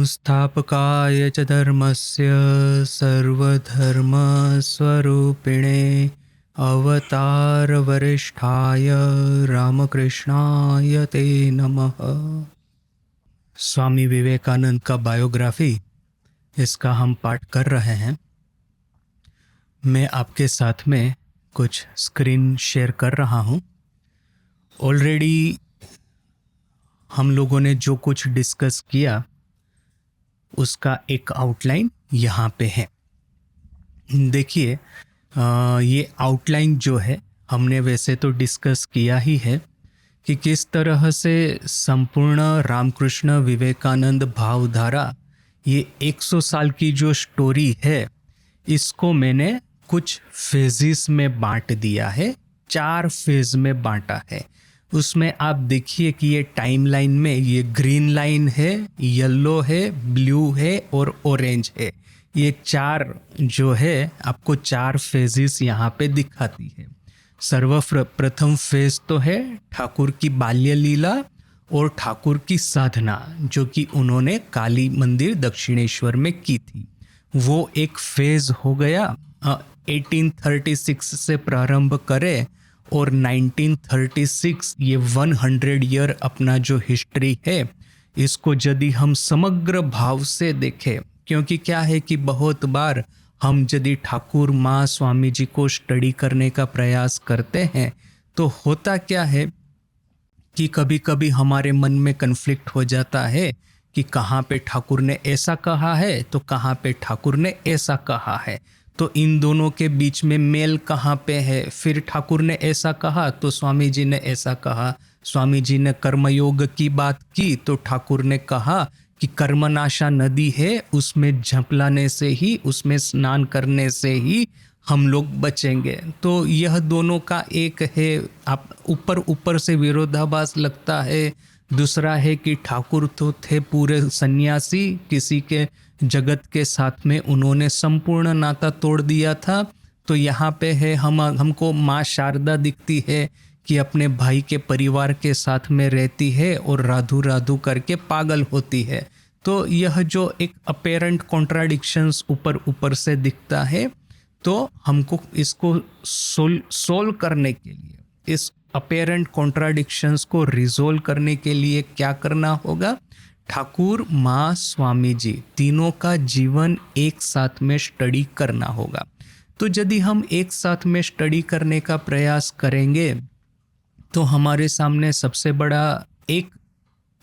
संस्थापकाय च धर्मस्य सर्वधर्मस्वरूपिणे अवतारवरिष्ठाय रामकृष्णाय ते नमः। स्वामी विवेकानंद का बायोग्राफी, इसका हम पाठ कर रहे हैं। मैं आपके साथ में कुछ स्क्रीन शेयर कर रहा हूँ। ऑलरेडी हम लोगों ने जो कुछ डिस्कस किया उसका एक आउटलाइन यहाँ पे है। देखिए, ये आउटलाइन जो है हमने वैसे तो डिस्कस किया ही है कि किस तरह से संपूर्ण रामकृष्ण विवेकानंद भावधारा, ये 100 साल की जो स्टोरी है, इसको मैंने कुछ फेजेस में बांट दिया है। 4 फेज में बांटा है। उसमें आप देखिए कि ये टाइमलाइन में ये ग्रीन लाइन है, येलो है, ब्लू है और ऑरेंज है। ये 4 जो है आपको 4 फेजेस यहाँ पे दिखाती है। सर्वप्रथम फेज तो है ठाकुर की बाल्य लीला और ठाकुर की साधना, जो कि उन्होंने काली मंदिर दक्षिणेश्वर में की थी। वो एक फेज हो गया। 1836 से प्रारंभ करें और 1936, ये 100 ईयर अपना जो हिस्ट्री है, इसको यदि हम समग्र भाव से देखें, क्योंकि क्या है कि बहुत बार हम यदि ठाकुर माँ स्वामी जी को स्टडी करने का प्रयास करते हैं तो होता क्या है कि कभी कभी हमारे मन में कन्फ्लिक्ट हो जाता है कि कहाँ पे ठाकुर ने ऐसा कहा है तो कहाँ पे ठाकुर ने ऐसा कहा है, तो इन दोनों के बीच में मेल कहाँ पे है। फिर ठाकुर ने ऐसा कहा तो स्वामी जी ने ऐसा कहा। स्वामी जी ने कर्मयोग की बात की तो ठाकुर ने कहा कि कर्मनाशा नदी है, उसमें झपलाने से ही, उसमें स्नान करने से ही हम लोग बचेंगे। तो यह दोनों का एक है, आप ऊपर ऊपर से विरोधाभास लगता है। दूसरा है कि ठाकुर तो थे पूरे सन्यासी, किसी के जगत के साथ में उन्होंने संपूर्ण नाता तोड़ दिया था। तो यहाँ पे है हमको माँ शारदा दिखती है कि अपने भाई के परिवार के साथ में रहती है और राधू राधू करके पागल होती है। तो यह जो एक अपेरेंट कॉन्ट्राडिक्शंस ऊपर ऊपर से दिखता है, तो हमको इसको सोल्व करने के लिए, इस अपेरेंट कॉन्ट्राडिक्शंस को रिजोल्व करने के लिए क्या करना होगा? ठाकुर माँ स्वामी जी तीनों का जीवन एक साथ में स्टडी करना होगा। तो यदि हम एक साथ में स्टडी करने का प्रयास करेंगे तो हमारे सामने सबसे बड़ा एक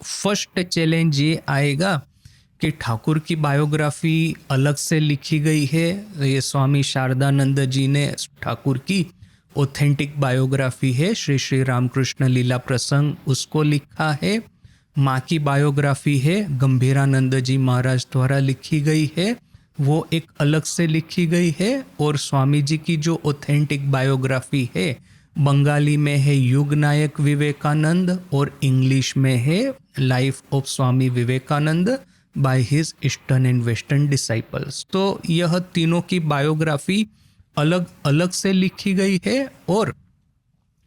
फर्स्ट चैलेंज ये आएगा कि ठाकुर की बायोग्राफी अलग से लिखी गई है। ये स्वामी शारदानंद जी ने ठाकुर की ऑथेंटिक बायोग्राफी है, श्री श्री रामकृष्ण लीला प्रसंग, उसको लिखा है। माँ की बायोग्राफी है, गंभीरानंद जी महाराज द्वारा लिखी गई है, वो एक अलग से लिखी गई है। और स्वामी जी की जो ऑथेंटिक बायोग्राफी है, बंगाली में है युग नायक विवेकानंद और इंग्लिश में है life of Swami Vivekananda by his eastern and western disciples. तो यह तीनों की बायोग्राफी अलग अलग से लिखी गई है। और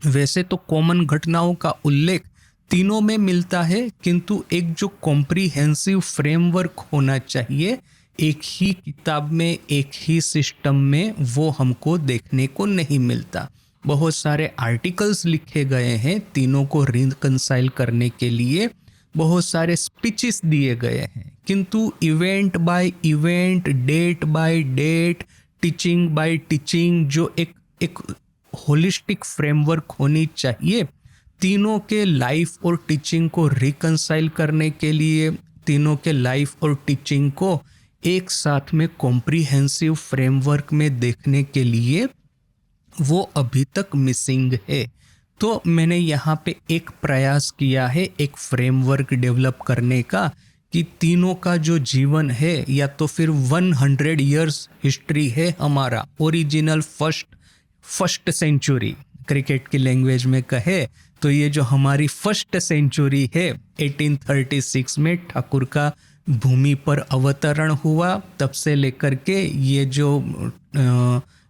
वैसे तो कॉमन घटनाओं का उल्लेख तीनों में मिलता है, किंतु एक जो कॉम्प्रिहेंसिव फ्रेमवर्क होना चाहिए एक ही किताब में, एक ही सिस्टम में, वो हमको देखने को नहीं मिलता। बहुत सारे आर्टिकल्स लिखे गए हैं तीनों को रिकंसाइल करने के लिए, बहुत सारे स्पीचेस दिए गए हैं, किंतु event by event, date by date, teaching by teaching, जो एक होलिस्टिक फ्रेमवर्क होनी चाहिए तीनों के लाइफ और टीचिंग को रिकंसाइल करने के लिए, तीनों के लाइफ और टीचिंग को एक साथ में कॉम्प्रिहेंसिव फ्रेमवर्क में देखने के लिए, वो अभी तक मिसिंग है। तो मैंने यहाँ पे एक प्रयास किया है एक फ्रेमवर्क डेवलप करने का कि तीनों का जो जीवन है, या तो फिर 100 इयर्स हिस्ट्री है हमारा, ओरिजिनल फर्स्ट सेंचुरी, क्रिकेट की लैंग्वेज में कहे तो ये जो हमारी फर्स्ट सेंचुरी है, 1836 में ठाकुर का भूमि पर अवतरण हुआ, तब से लेकर के ये जो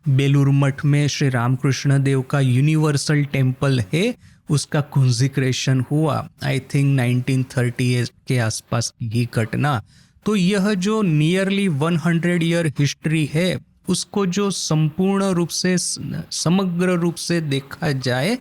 बेलूर मठ में श्री रामकृष्ण देव का यूनिवर्सल टेम्पल है, उसका कंजिक्रेशन हुआ, आई थिंक 1938 के आसपास की ही घटना। तो यह जो नियरली 100 ईयर हिस्ट्री है, उसको जो संपूर्ण रूप से समग्र रूप से देखा जाए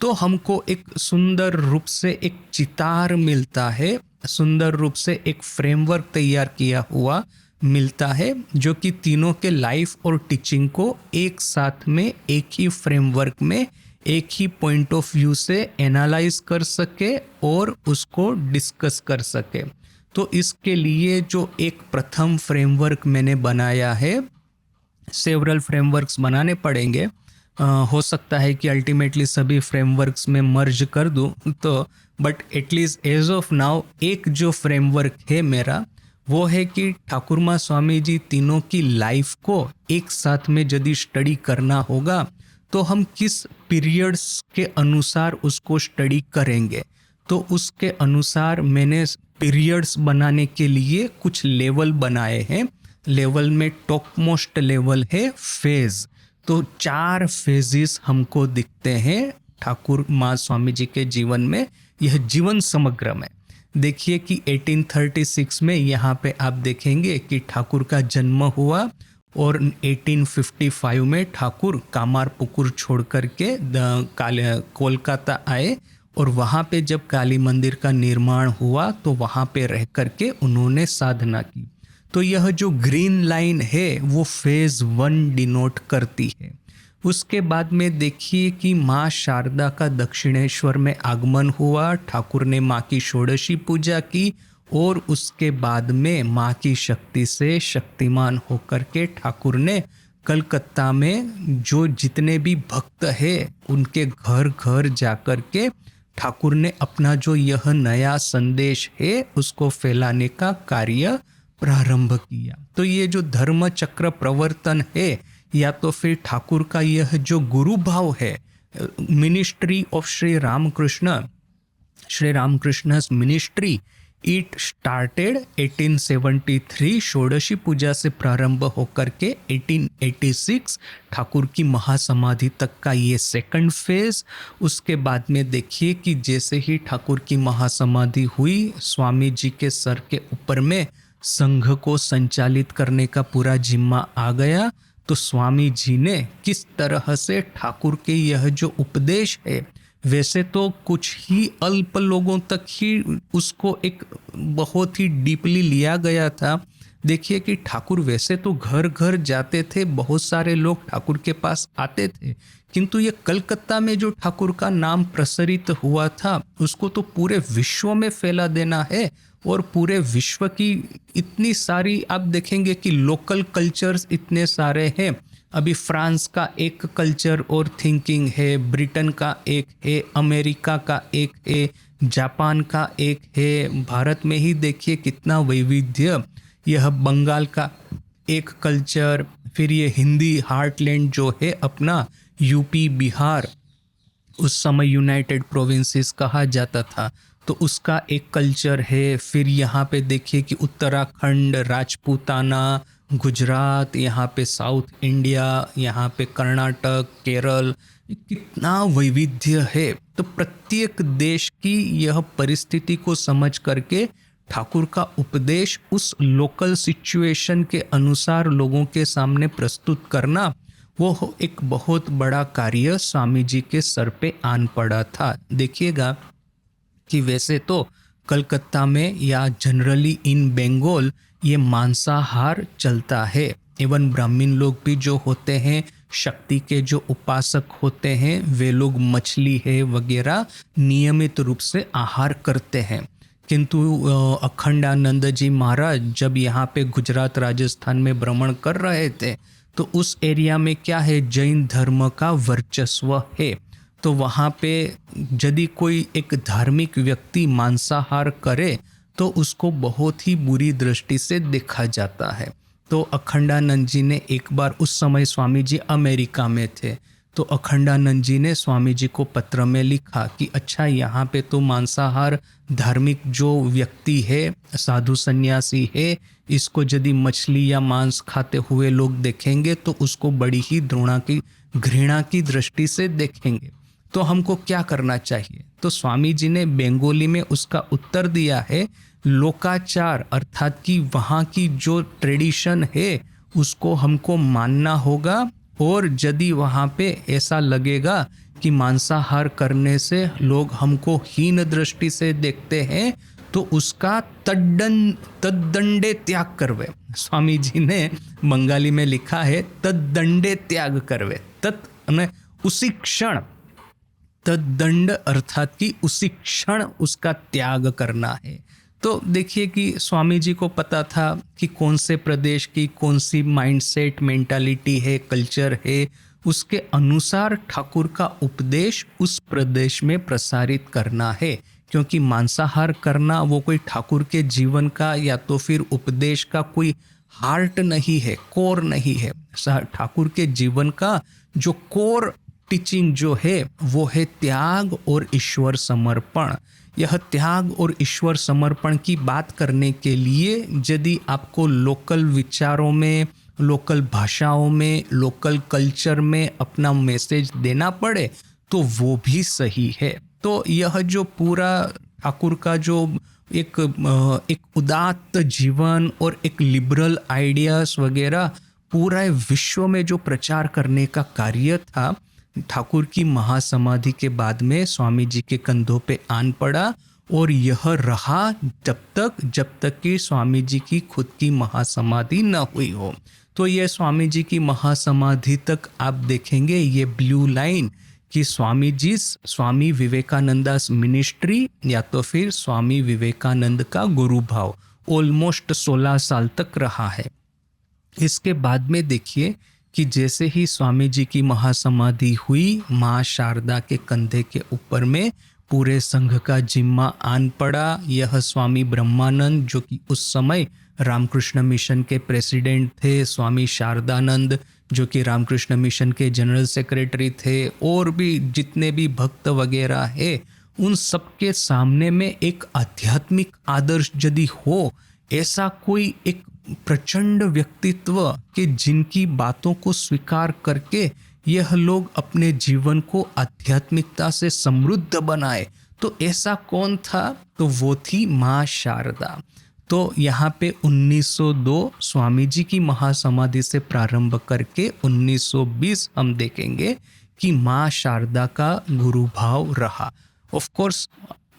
तो हमको एक सुंदर रूप से एक चितार मिलता है, सुंदर रूप से एक फ्रेमवर्क तैयार किया हुआ मिलता है, जो कि तीनों के लाइफ और टीचिंग को एक साथ में एक ही फ्रेमवर्क में एक ही पॉइंट ऑफ व्यू से एनालाइज कर सके और उसको डिस्कस कर सके। तो इसके लिए जो एक प्रथम फ्रेमवर्क मैंने बनाया है, सेवरल फ्रेमवर्क्स बनाने पड़ेंगे, हो सकता है कि अल्टीमेटली सभी फ्रेमवर्क्स में मर्ज कर दूं, तो but at least as of now एक जो फ्रेमवर्क है मेरा, वो है कि ठाकुर माँ स्वामी जी तीनों की लाइफ को एक साथ में यदि स्टडी करना होगा तो हम किस पीरियड्स के अनुसार उसको स्टडी करेंगे। तो उसके अनुसार मैंने पीरियड्स बनाने के लिए कुछ लेवल बनाए हैं। लेवल में टॉप मोस्ट लेवल है फेज। तो 4 फेजेस हमको दिखते हैं ठाकुर माँ स्वामी जी के जीवन में, यह जीवन समग्र में। देखिए कि 1836 में यहाँ पे आप देखेंगे कि ठाकुर का जन्म हुआ और 1855 में ठाकुर कामारपुकुर छोड़ करके कोलकाता आए और वहाँ पे जब काली मंदिर का निर्माण हुआ तो वहाँ पे रह करके उन्होंने साधना की। तो यह जो ग्रीन लाइन है वो फेज 1 डिनोट करती है। उसके बाद में देखिए कि माँ शारदा का दक्षिणेश्वर में आगमन हुआ, ठाकुर ने माँ की षोडशी पूजा की और उसके बाद में माँ की शक्ति से शक्तिमान होकर के ठाकुर ने कलकत्ता में जो जितने भी भक्त है उनके घर घर जाकर के ठाकुर ने अपना जो यह नया संदेश है उसको फैलाने का कार्य प्रारंभ किया। तो ये जो धर्म चक्र प्रवर्तन है, या तो फिर ठाकुर का यह जो गुरु भाव है, ministry of Shri Ramakrishna ministry, it started 1873 षोडशी पूजा से प्रारंभ होकर के 1886 ठाकुर की महासमाधि तक का ये सेकंड फेज। उसके बाद में देखिए कि जैसे ही ठाकुर की महासमाधि हुई, स्वामी जी के सर के ऊपर में संघ को संचालित करने का पूरा जिम्मा आ गया। तो स्वामी जी ने किस तरह से ठाकुर के यह जो उपदेश है, वैसे तो कुछ ही अल्प लोगों तक ही उसको एक बहुत ही डीपली लिया गया था। देखिए कि ठाकुर वैसे तो घर घर जाते थे, बहुत सारे लोग ठाकुर के पास आते थे, किंतु ये कलकत्ता में जो ठाकुर का नाम प्रसरित हुआ था उसको तो पूरे विश्व में फैला देना है। और पूरे विश्व की इतनी सारी आप देखेंगे कि लोकल कल्चर्स इतने सारे हैं। अभी फ्रांस का एक कल्चर और थिंकिंग है, ब्रिटेन का एक है, अमेरिका का एक है, जापान का एक है, भारत में ही देखिए कितना वैविध्य, यह बंगाल का एक कल्चर, फिर ये हिंदी हार्टलैंड जो है अपना यूपी बिहार, उस समय यूनाइटेड प्रोविंसेस कहा जाता था, तो उसका एक कल्चर है। फिर यहाँ पे देखिए कि उत्तराखंड, राजपूताना, गुजरात, यहाँ पे साउथ इंडिया, यहाँ पे कर्नाटक, केरल, कितना वैविध्य है। तो प्रत्येक देश की यह परिस्थिति को समझ करके ठाकुर का उपदेश उस लोकल सिचुएशन के अनुसार लोगों के सामने प्रस्तुत करना, वो एक बहुत बड़ा कार्य स्वामी जी के सर पे आन पड़ा था। देखिएगा कि वैसे तो कलकत्ता में या जनरली इन बंगाल ये मांसाहार चलता है। एवं ब्राह्मण लोग भी जो होते हैं, शक्ति के जो उपासक होते हैं, वे लोग मछली है वगैरह नियमित रूप से आहार करते हैं। किंतु अखंडानंद जी महाराज जब यहाँ पे गुजरात राजस्थान में भ्रमण कर रहे थे तो उस एरिया में क्या है, जैन धर्म का वर्चस्व है। तो वहाँ पे यदि कोई एक धार्मिक व्यक्ति मांसाहार करे तो उसको बहुत ही बुरी दृष्टि से देखा जाता है। तो अखंडानंद जी ने एक बार, उस समय स्वामी जी अमेरिका में थे, तो अखंडानंद जी ने स्वामी जी को पत्र में लिखा कि अच्छा यहाँ पे तो मांसाहार धार्मिक जो व्यक्ति है, साधु सन्यासी है, इसको यदि मछली या मांस खाते हुए लोग देखेंगे तो उसको बड़ी ही घृणा की दृष्टि से देखेंगे। तो हमको क्या करना चाहिए? तो स्वामी जी ने बंगाली में उसका उत्तर दिया है, लोकाचार अर्थात कि वहाँ की जो ट्रेडिशन है उसको हमको मानना होगा। और यदि वहाँ पे ऐसा लगेगा कि मांसाहार करने से लोग हमको हीन दृष्टि से देखते हैं तो उसका तद्दंडे त्याग करवे। स्वामी जी ने बंगाली में लिखा है तद्दंडे त्याग करवे। उसी क्षण, तद्दंड अर्थात कि उसी क्षण उसका त्याग करना है। तो देखिए कि स्वामी जी को पता था कि कौन से प्रदेश की कौन सी माइंडसेट, मेंटालिटी है, कल्चर है, उसके अनुसार ठाकुर का उपदेश उस प्रदेश में प्रसारित करना है। क्योंकि मांसाहार करना वो कोई ठाकुर के जीवन का या तो फिर उपदेश का कोई हार्ट नहीं है, कोर नहीं है। ठाकुर के जीवन का जो कोर टीचिंग जो है वो है त्याग और ईश्वर समर्पण। यह त्याग और ईश्वर समर्पण की बात करने के लिए यदि आपको लोकल विचारों में, लोकल भाषाओं में, लोकल कल्चर में अपना मैसेज देना पड़े तो वो भी सही है। तो यह जो पूरा ठाकुर का जो एक उदात्त जीवन और एक लिबरल आइडियाज वगैरह पूरा विश्व में जो प्रचार करने का कार्य था, ठाकुर की महासमाधि के बाद में स्वामी जी के कंधों पे आन पड़ा। और यह रहा जब तक कि स्वामी जी की खुद की महासमाधि न हुई हो। तो ये स्वामी जी की महासमाधि तक आप देखेंगे ये ब्लू लाइन कि स्वामी विवेकानंदास मिनिस्ट्री या तो फिर स्वामी विवेकानंद का गुरु भाव ऑलमोस्ट 16 साल तक रहा है। इसके बाद में देखिए कि जैसे ही स्वामी जी की महासमाधि हुई, माँ शारदा के कंधे के ऊपर में पूरे संघ का जिम्मा आन पड़ा। यह स्वामी ब्रह्मानंद जो कि उस समय रामकृष्ण मिशन के प्रेसिडेंट थे, स्वामी शारदानंद जो कि रामकृष्ण मिशन के जनरल सेक्रेटरी थे, और भी जितने भी भक्त वगैरह है, उन सबके सामने में एक आध्यात्मिक आदर्श यदि हो, ऐसा कोई एक प्रचंड व्यक्तित्व के जिनकी बातों को स्वीकार करके यह लोग अपने जीवन को आध्यात्मिकता से समृद्ध बनाए, तो ऐसा कौन था? तो वो थी माँ शारदा। तो यहाँ पे 1902 स्वामी जी की महासमाधि से प्रारंभ करके 1920 हम देखेंगे कि माँ शारदा का गुरु भाव रहा। ऑफ कोर्स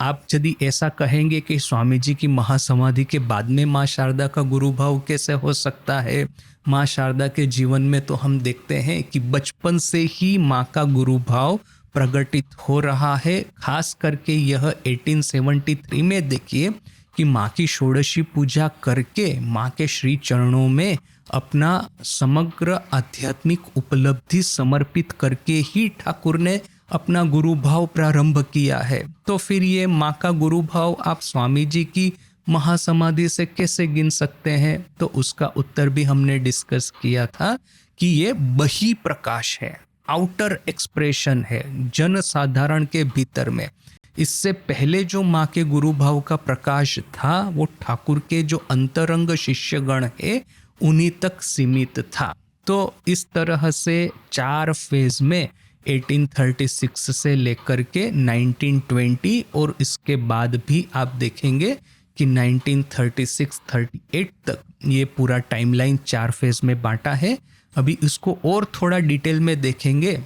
आप यदि ऐसा कहेंगे कि स्वामी जी की महासमाधि के बाद में माँ शारदा का गुरु भाव कैसे हो सकता है? माँ शारदा के जीवन में तो हम देखते हैं कि बचपन से ही माँ का गुरु भाव प्रकटित हो रहा है। खास करके यह 1873 में देखिए कि माँ की षोडशी पूजा करके माँ के श्री चरणों में अपना समग्र आध्यात्मिक उपलब्धि समर्पित करके ही ठाकुर ने अपना गुरु भाव प्रारंभ किया है। तो फिर ये माँ का गुरु भाव आप स्वामी जी की महासमाधि से कैसे गिन सकते हैं? तो उसका उत्तर भी हमने डिस्कस किया था कि ये बही प्रकाश है, आउटर एक्सप्रेशन है जन साधारण के भीतर में। इससे पहले जो माँ के गुरु भाव का प्रकाश था वो ठाकुर के जो अंतरंग शिष्यगण है उन्हीं तक सीमित था। तो इस तरह से 4 फेज में 1836 से लेकर के 1920 और इसके बाद भी आप देखेंगे कि 1936-38 तक ये पूरा टाइमलाइन 4 फेज में बांटा है। अभी इसको और थोड़ा डिटेल में देखेंगे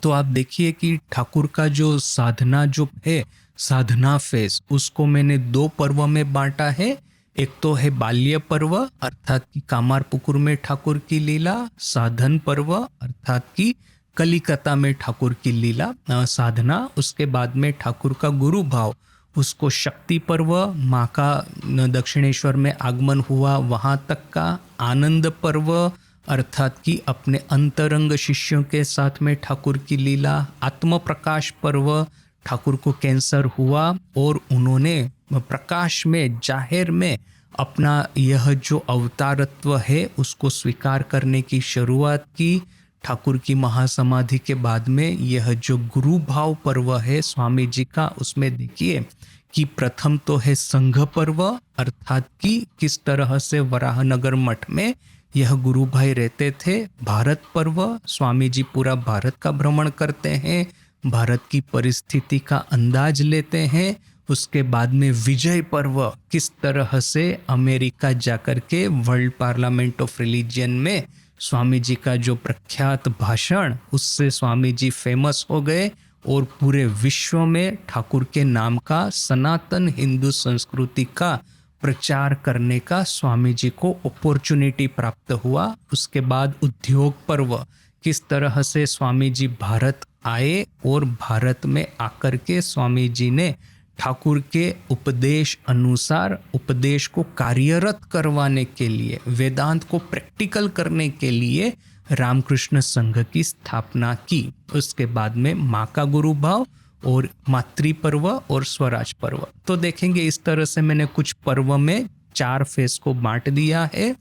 तो आप देखिए कि ठाकुर का जो साधना जो है, साधना फेज, उसको मैंने 2 पर्व में बांटा है। एक तो है बाल्य पर्व अर्थात कि कामारपुकुर में ठाकुर की लीला, साधन पर्व अर्थात कि कलिकता में ठाकुर की लीला साधना, उसके बाद में ठाकुर का गुरु भाव, उसको शक्ति पर्व, माँ का दक्षिणेश्वर में आगमन हुआ वहाँ तक का, आनंद पर्व अर्थात कि अपने अंतरंग शिष्यों के साथ में ठाकुर की लीला, आत्म प्रकाश पर्व, ठाकुर को कैंसर हुआ और उन्होंने प्रकाश में जाहिर में अपना यह जो अवतारत्व है उसको स्वीकार करने की शुरुआत की। ठाकुर की महासमाधि के बाद में यह जो गुरु भाव पर्व है स्वामी जी का, उसमें देखिए कि प्रथम तो है संघ पर्व अर्थात कि किस तरह से वराहनगर मठ में यह गुरु भाई रहते थे। भारत पर्व, स्वामी जी पूरा भारत का भ्रमण करते हैं, भारत की परिस्थिति का अंदाज लेते हैं। उसके बाद में विजय पर्व, किस तरह से अमेरिका जाकर के वर्ल्ड पार्लियामेंट ऑफ रिलीजन में स्वामी जी का जो प्रख्यात भाषण, उससे स्वामी जी फेमस हो गए और पूरे विश्व में ठाकुर के नाम का, सनातन हिंदू संस्कृति का प्रचार करने का स्वामी जी को अपॉर्चुनिटी प्राप्त हुआ। उसके बाद उद्योग पर्व, किस तरह से स्वामी जी भारत आए और भारत में आकर के स्वामी जी ने ठाकुर के उपदेश अनुसार उपदेश को कार्यरत करवाने के लिए, वेदांत को प्रैक्टिकल करने के लिए रामकृष्ण संघ की स्थापना की। उसके बाद में माँ का गुरु भाव और मातृ पर्व और स्वराज पर्व। तो देखेंगे इस तरह से मैंने कुछ पर्व में 4 फेज को बांट दिया है।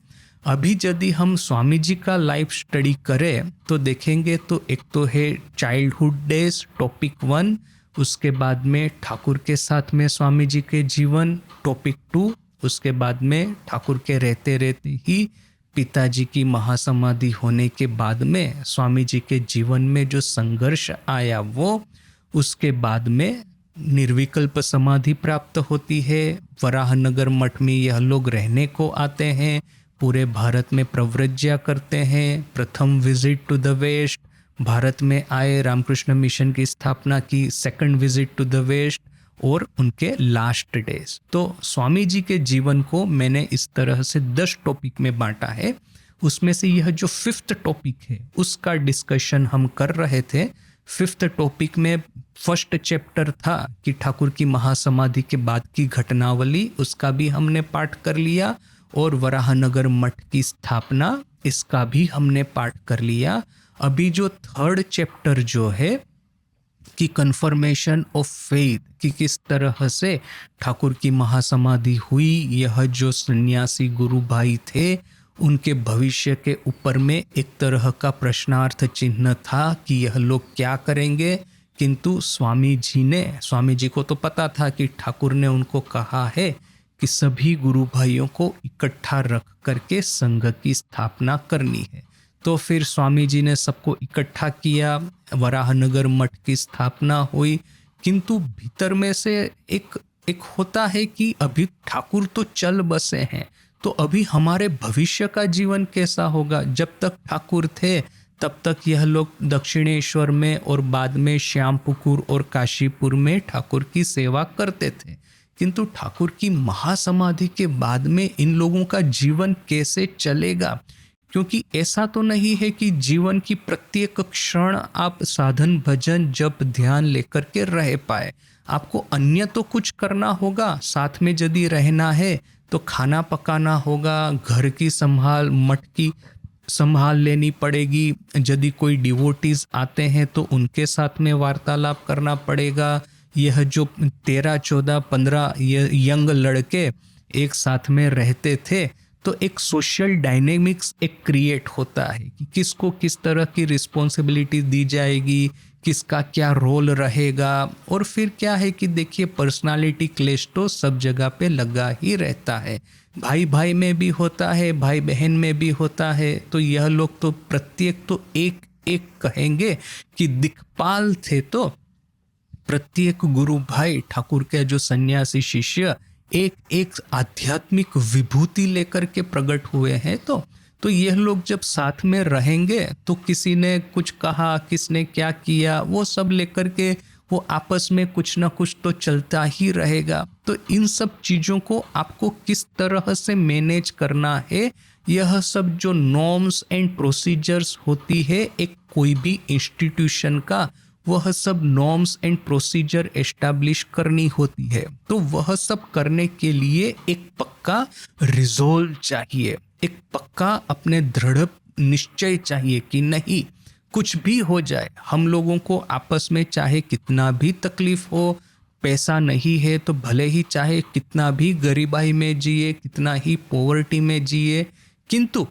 अभी यदि हम स्वामी जी का लाइफ स्टडी करें तो देखेंगे तो एक तो है चाइल्डहुड डेज टॉपिक 1, उसके बाद में ठाकुर के साथ में स्वामी जी के जीवन टॉपिक 2, उसके बाद में ठाकुर के रहते रहते ही पिताजी की महासमाधि होने के बाद में स्वामी जी के जीवन में जो संघर्ष आया वो, उसके बाद में निर्विकल्प समाधि प्राप्त होती है। वराहनगर मठ में यह लोग रहने को आते हैं, पूरे भारत में प्रव्रज्या करते हैं। प्रथम visit to the west, Bharat में आए, रामकृष्ण मिशन की स्थापना की। Second visit to the west और उनके लास्ट डेज। तो स्वामी जी के जीवन को मैंने इस तरह से 10 टॉपिक में बांटा है। उसमें से यह जो 5th टॉपिक है उसका डिस्कशन हम कर रहे थे। 5th टॉपिक में फर्स्ट चैप्टर था कि ठाकुर की महासमाधि के बाद की घटनावली, उसका भी हमने पाठ कर लिया, और वराहनगर मठ की स्थापना, इसका भी हमने पाठ कर लिया। अभी जो 3rd चैप्टर जो है कि कन्फर्मेशन ऑफ फेथ, कि किस तरह से ठाकुर की महासमाधि हुई, यह जो सन्यासी गुरु भाई थे उनके भविष्य के ऊपर में एक तरह का प्रश्नार्थ चिन्ह था कि यह लोग क्या करेंगे। किंतु स्वामी जी को तो पता था कि ठाकुर ने उनको कहा है कि सभी गुरु भाइयों को इकट्ठा रख करके संघ की स्थापना करनी है। तो फिर स्वामी जी ने सबको इकट्ठा किया, वराहनगर मठ की स्थापना हुई। किंतु भीतर में से एक होता है कि अभी ठाकुर तो चल बसे हैं, तो अभी हमारे भविष्य का जीवन कैसा होगा। जब तक ठाकुर थे तब तक यह लोग दक्षिणेश्वर में और बाद में श्यामपुकुर और काशीपुर में ठाकुर की सेवा करते थे। किंतु ठाकुर की महासमाधि के बाद में इन लोगों का जीवन कैसे चलेगा, क्योंकि ऐसा तो नहीं है कि जीवन की प्रत्येक क्षण आप साधन भजन जप ध्यान लेकर के रह पाए। आपको अन्य तो कुछ करना होगा। साथ में यदि रहना है तो खाना पकाना होगा, घर की संभाल, मठ की संभाल लेनी पड़ेगी। यदि कोई डिवोटीज आते हैं तो उनके साथ में वार्तालाप करना पड़ेगा। यह जो 13, 14, 15 यंग लड़के एक साथ में रहते थे तो एक सोशल डायनेमिक्स एक क्रिएट होता है कि किसको किस तरह की रिस्पॉन्सिबिलिटी दी जाएगी, किसका क्या रोल रहेगा। और फिर क्या है कि देखिए पर्सनालिटी क्लेश तो सब जगह पे लगा ही रहता है, भाई भाई में भी होता है, भाई बहन में भी होता है। तो यह लोग तो प्रत्येक तो एक एक कहेंगे कि दिक्पाल थे। तो प्रत्येक गुरु भाई ठाकुर के जो सन्यासी शिष्य एक एक आध्यात्मिक विभूति लेकर के प्रकट हुए हैं। तो यह लोग जब साथ में रहेंगे तो किसी ने कुछ कहा, किसने क्या किया, वो सब लेकर के वो आपस में कुछ ना कुछ तो चलता ही रहेगा। तो इन सब चीज़ों को आपको किस तरह से मैनेज करना है, यह सब जो नॉर्म्स एंड प्रोसीजर्स होती है एक कोई भी इंस्टीट्यूशन का, वह सब नॉर्म्स एंड प्रोसीजर एस्टैब्लिश करनी होती है। तो वह सब करने के लिए एक पक्का रिजोल्व चाहिए, एक पक्का अपने दृढ़ निश्चय चाहिए कि नहीं कुछ भी हो जाए, हम लोगों को आपस में चाहे कितना भी तकलीफ हो, पैसा नहीं है तो भले ही चाहे कितना भी गरीबाई में जिए, कितना ही पॉवर्टी में जिए, किंतु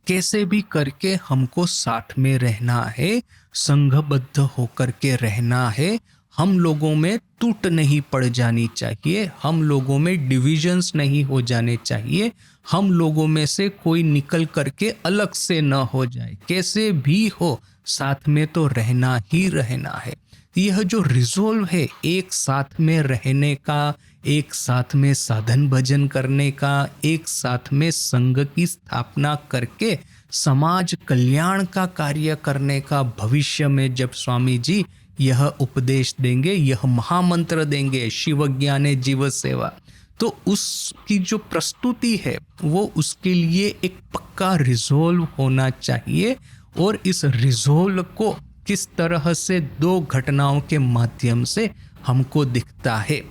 कैसे भी करके हमको साथ में रहना है, संघबद्ध होकर के रहना है। हम लोगों में टूट नहीं पड़ जानी चाहिए, हम लोगों में डिविजन्स नहीं हो जाने चाहिए, हम लोगों में से कोई निकल करके अलग से न हो जाए। कैसे भी हो साथ में तो रहना ही रहना है। यह जो रिजोल्व है एक साथ में रहने का, एक साथ में साधन भजन करने का, एक साथ में संघ की स्थापना करके समाज कल्याण का कार्य करने का, भविष्य में जब स्वामी जी यह उपदेश देंगे, यह महामंत्र देंगे, शिव ज्ञाने जीव सेवा, तो उसकी जो प्रस्तुति है वो उसके लिए एक पक्का रिजोल्व होना चाहिए। और इस रिजोल्व को किस तरह से दो घटनाओं के माध्यम से हमको दिखता है।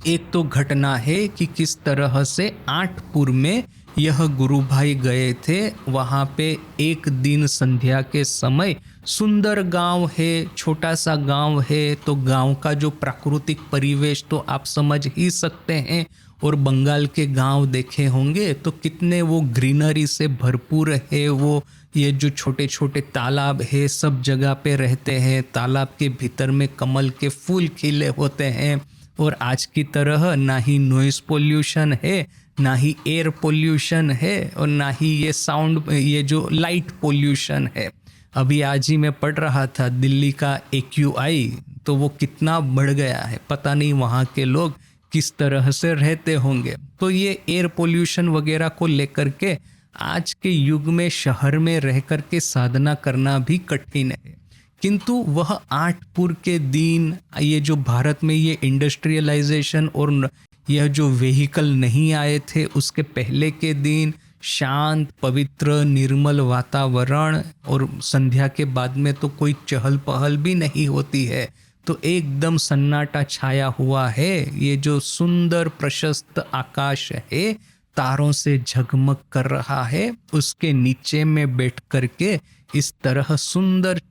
एक तो घटना है कि किस तरह से आठपुर में यह गुरु भाई गए थे, वहाँ पे एक दिन संध्या के समय, सुंदर गांव है, छोटा सा गांव है, तो गांव का जो प्राकृतिक परिवेश तो आप समझ ही सकते हैं। और बंगाल के गांव देखे होंगे तो कितने वो ग्रीनरी से भरपूर है, वो ये जो छोटे छोटे तालाब है सब जगह पे रहते हैं, तालाब के भीतर में कमल के फूल खिले होते हैं। और आज की तरह ना ही नॉइस पोल्यूशन है, ना ही एयर पोल्यूशन है, और ना ही ये साउंड, ये जो लाइट पोल्यूशन है। अभी आज ही मैं पढ़ रहा था दिल्ली का AQI, तो वो कितना बढ़ गया है, पता नहीं वहाँ के लोग किस तरह से रहते होंगे। तो ये एयर पोल्यूशन वगैरह को लेकर के आज के युग में शहर में रह कर के साधना करना भी कठिन है। किंतु वह आठपुर के दिन, ये जो भारत में ये इंडस्ट्रियलाइजेशन और यह जो व्हीकल नहीं आए थे उसके पहले के दिन, शांत पवित्र निर्मल वातावरण, और संध्या के बाद में तो कोई चहल पहल भी नहीं होती है, तो एकदम सन्नाटा छाया हुआ है। ये जो सुंदर प्रशस्त आकाश है, तारों से झगमग कर रहा है, उसके नीचे में बैठ करके, इस तरह सुंदर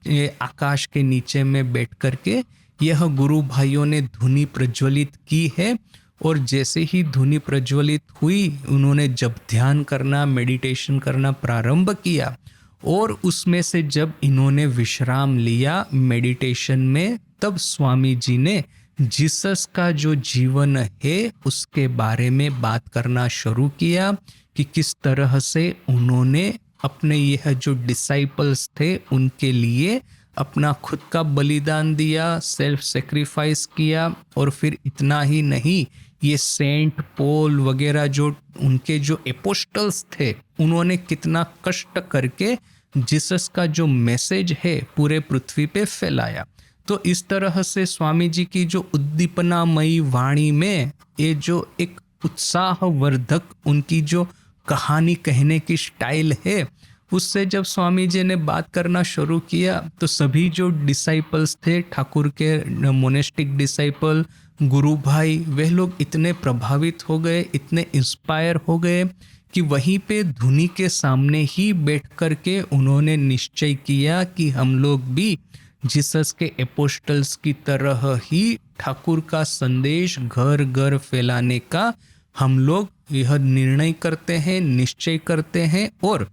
आकाश के नीचे में बैठ करके यह गुरु भाइयों ने धुनी प्रज्वलित की है। और जैसे ही धुनी प्रज्वलित हुई, उन्होंने जब ध्यान करना, मेडिटेशन करना प्रारंभ किया, और उसमें से जब इन्होंने विश्राम लिया मेडिटेशन में, तब स्वामी जी ने जीसस का जो जीवन है उसके बारे में बात करना शुरू किया कि किस तरह से उन्होंने अपने यह जो डिसाइपल्स थे उनके लिए अपना खुद का बलिदान दिया, सेल्फ सेक्रीफाइस किया। और फिर इतना ही नहीं, ये सेंट पॉल वगैरह जो उनके जो एपोस्टल्स थे, उन्होंने कितना कष्ट करके जीसस का जो मैसेज है पूरे पृथ्वी पे फैलाया। तो इस तरह से स्वामी जी की जो उद्दीपनामयी वाणी में ये जो एक उत्साहवर्धक उनकी जो कहानी कहने की स्टाइल है, उससे जब स्वामी जी ने बात करना शुरू किया तो सभी जो डिसाइपल्स थे, ठाकुर के मोनेस्टिक डिसाइपल, गुरु भाई, वह लोग इतने प्रभावित हो गए, इतने इंस्पायर हो गए कि वहीं पे धुनी के सामने ही बैठ कर के उन्होंने निश्चय किया कि हम लोग भी जीसस के एपोस्टल्स की तरह ही ठाकुर का संदेश घर घर फैलाने का हम लोग यह निर्णय करते हैं, निश्चय करते हैं। और